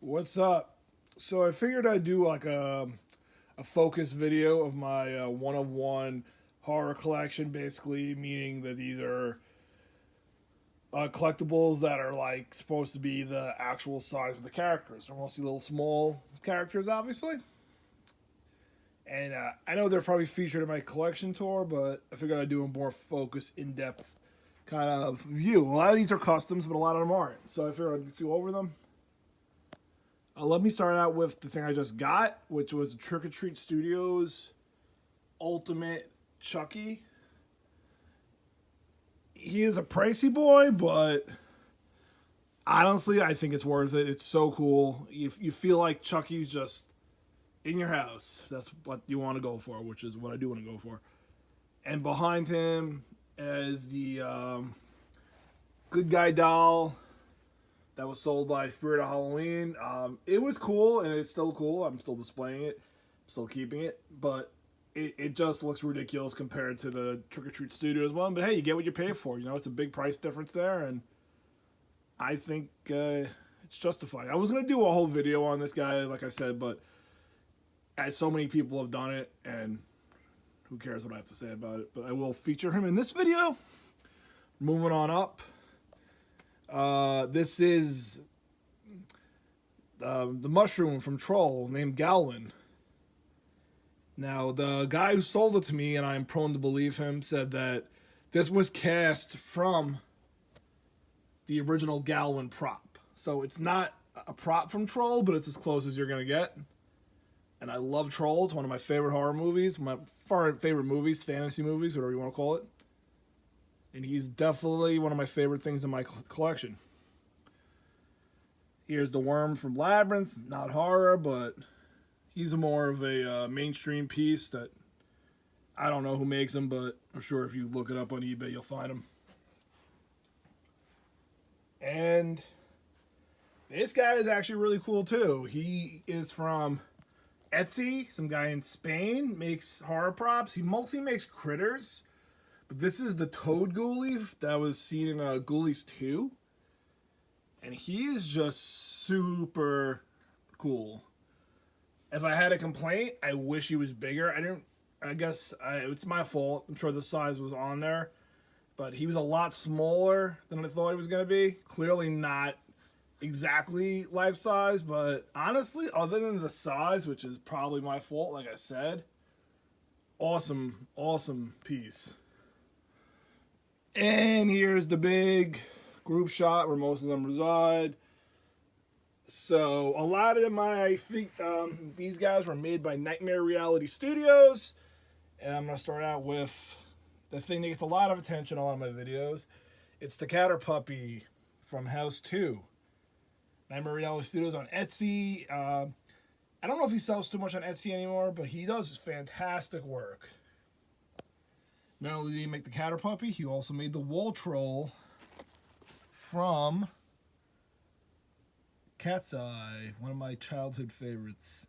What's up? So I figured I'd do like a focus video of my one of one horror collection, basically meaning that these are collectibles that are like supposed to be the actual size of the characters. They're mostly little small characters, obviously. And I know they're probably featured in my collection tour, but I figured I'd do a more focused, in depth kind of view. A lot of these are customs, but a lot of them aren't. So I figured I'd go over them. Let me start out with the thing I just got, which was Trick or Treat Studios Ultimate Chucky. He is a pricey boy, but honestly, I think it's worth it. It's so cool. You feel like Chucky's just in your house. That's what you want to go for, which is what I do want to go for. And behind him is the good guy doll that was sold by Spirit of Halloween. It was cool, and it's still cool. I'm still displaying it, still keeping it, but it just looks ridiculous compared to the Trick or Treat Studios one. But hey, you get what you pay for. You know, it's a big price difference there, and I think it's justified. I was gonna do a whole video on this guy, like I said, but as so many people have done it, and who cares what I have to say about it? But I will feature him in this video. Moving on up. This is the mushroom from Troll named Galvin. Now, the guy who sold it to me, and I'm prone to believe him, said that this was cast from the original Galvin prop. So it's not a prop from Troll, but it's as close as you're going to get. And I love Troll. It's one of my favorite horror movies, my favorite movies, fantasy movies, whatever you want to call it. And he's definitely one of my favorite things in my collection. Here's the worm from Labyrinth, not horror, but he's more of a mainstream piece that I don't know who makes him, but I'm sure if you look it up on eBay, you'll find him. And this guy is actually really cool too. He is from Etsy, some guy in Spain, makes horror props. He mostly makes critters. But this is the Toad Ghoulie that was seen in Ghoulies 2. And he is just super cool. If I had a complaint, I wish he was bigger. I guess it's my fault. I'm sure the size was on there. But he was a lot smaller than I thought he was going to be. Clearly not exactly life size. But honestly, other than the size, which is probably my fault, like I said, awesome, awesome piece. And here's the big group shot where most of them reside. So a lot of these guys were made by Nightmare Reality Studios. And I'm going to start out with the thing that gets a lot of attention on a lot of my videos. It's the Catter Puppy from House 2. Nightmare Reality Studios on Etsy. I don't know if he sells too much on Etsy anymore, but he does fantastic work. Not only did he make the Catter Puppy, he also made the Wall Troll from Cat's Eye, one of my childhood favorites.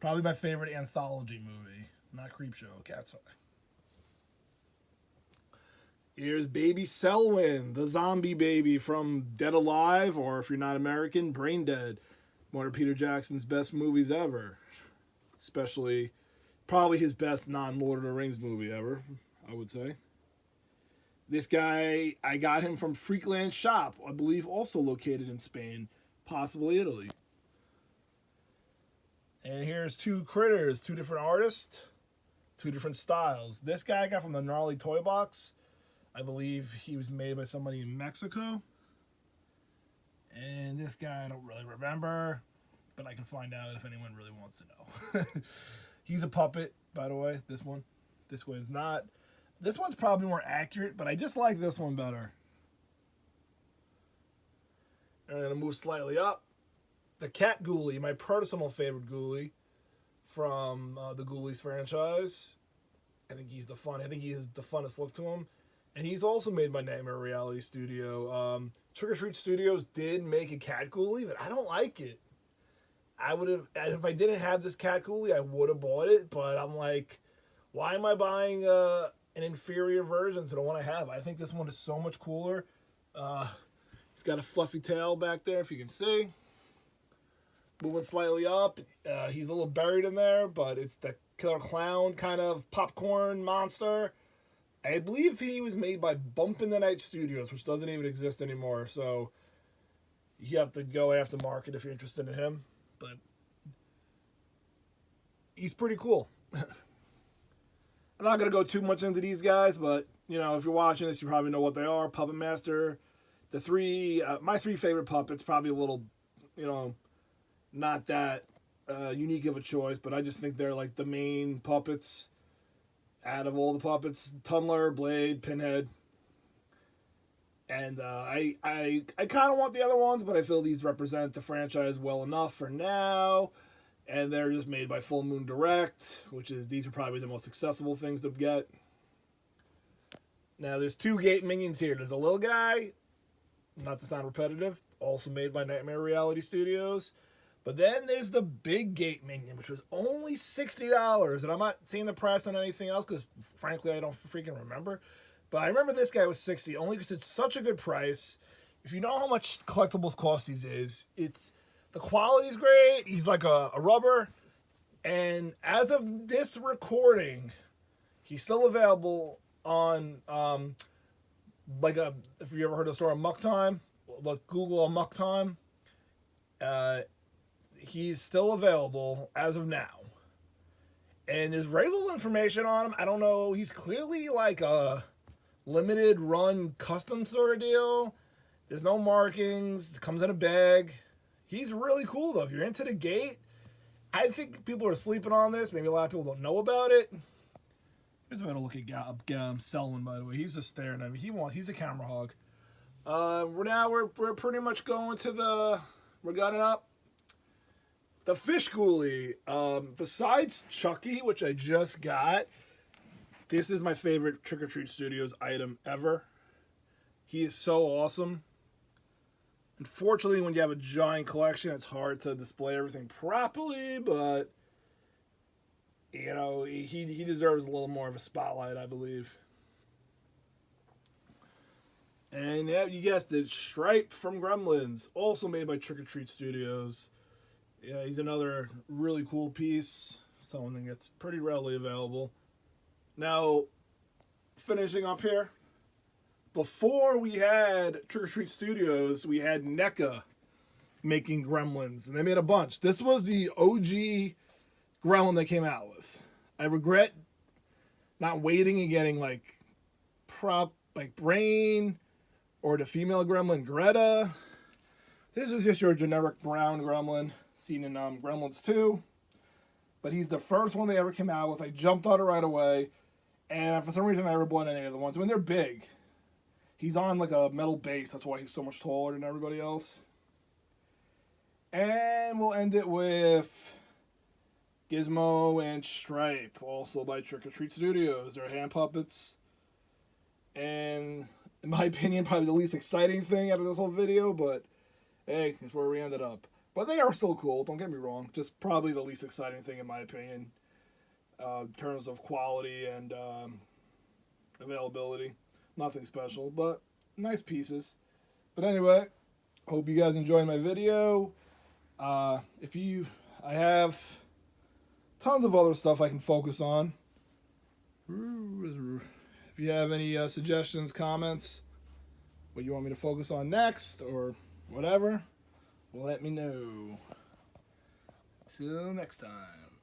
Probably my favorite anthology movie, not Creepshow, Cat's Eye. Here's Baby Selwyn, the zombie baby from Dead Alive, or if you're not American, Brain Dead. One of Peter Jackson's best movies ever. Especially, probably his best non-Lord of the Rings movie ever, I would say. This guy, I got him from Freakland Shop, I believe also located in Spain, possibly Italy. And here's two critters, two different artists, two different styles. This guy I got from the Gnarly Toy Box. I believe he was made by somebody in Mexico. And this guy I don't really remember, but I can find out if anyone really wants to know. He's a puppet, by the way, this one. This one's not. This one's probably more accurate, but I just like this one better. And I'm going to move slightly up. The Cat Ghoulie, my personal favorite Ghoulie from the Ghoulies franchise. I think he has the funnest look to him. And he's also made by Nightmare Reality Studio. Trick or Treat Studios did make a Cat Ghoulie, but I don't like it. I would have, if I didn't have this Cat Ghoulie, I would have bought it, but I'm like, why am I buying an inferior version to the one I have? I think this one is so much cooler. He's got a fluffy tail back there, if you can see. moving slightly up. He's a little buried in there, but it's the Killer Clown kind of popcorn monster. I believe he was made by Bump in the Night Studios, which doesn't even exist anymore. So you have to go aftermarket if you're interested in him. But he's pretty cool. I'm not going to go too much into these guys, but, you know, if you're watching this, you probably know what they are. Puppet Master. The three, my three favorite puppets, probably a little, you know, not that unique of a choice, but I just think they're like the main puppets out of all the puppets. Tunneler, Blade, Pinhead. And I kind of want the other ones, but I feel these represent the franchise well enough for now. And they're just made by Full Moon Direct, which is, these are probably the most accessible things to get. Now, there's two Gate Minions here. There's a little guy, not to sound repetitive, also made by Nightmare Reality Studios. But then there's the big Gate Minion, which was only $60. And I'm not seeing the price on anything else because, frankly, I don't freaking remember. But I remember this guy was $60 only because it's such a good price. If you know how much collectibles cost these is, the quality's great. He's like a rubber. And as of this recording, he's still available on, if you ever heard of the store Muck Time, look, Google on Muck Time. He's still available as of now. And there's very little information on him. I don't know. He's clearly like a limited run custom sort of deal. There's no markings. It comes in a bag. He's really cool, though. If you're into the Gate, I think people are sleeping on this. Maybe a lot of people don't know about it. Here's a better look at Selwyn, by the way. He's just staring at me. He's a camera hog. We're pretty much going to we're gunning up the Fish Ghoulie. Besides Chucky, which I just got, this is my favorite Trick or Treat Studios item ever. He is so awesome. Unfortunately, when you have a giant collection, it's hard to display everything properly, but, you know, he deserves a little more of a spotlight, I believe. And yeah, you guessed it, Stripe from Gremlins, also made by Trick or Treat Studios. Yeah, he's another really cool piece, something that's pretty readily available. Now, finishing up here. Before we had Trick or Treat Studios, we had NECA making Gremlins, and they made a bunch. This was the OG Gremlin they came out with. I regret not waiting and getting like Brain or the female Gremlin Greta. This is just your generic brown Gremlin seen in Gremlins 2, but he's the first one they ever came out with. I jumped on it right away, and for some reason I never bought any of the ones. I mean, they're big. He's on like a metal base. That's why he's so much taller than everybody else. And we'll end it with Gizmo and Stripe, also by Trick or Treat Studios. They're hand puppets. And in my opinion, probably the least exciting thing out of this whole video, but hey, that's where we ended up. But they are still cool, don't get me wrong. Just probably the least exciting thing in my opinion, in terms of quality and availability. Nothing special, but nice pieces. But anyway, hope you guys enjoyed my video. I have tons of other stuff I can focus on. If you have any suggestions, comments, what you want me to focus on next, or whatever, let me know. Till next time.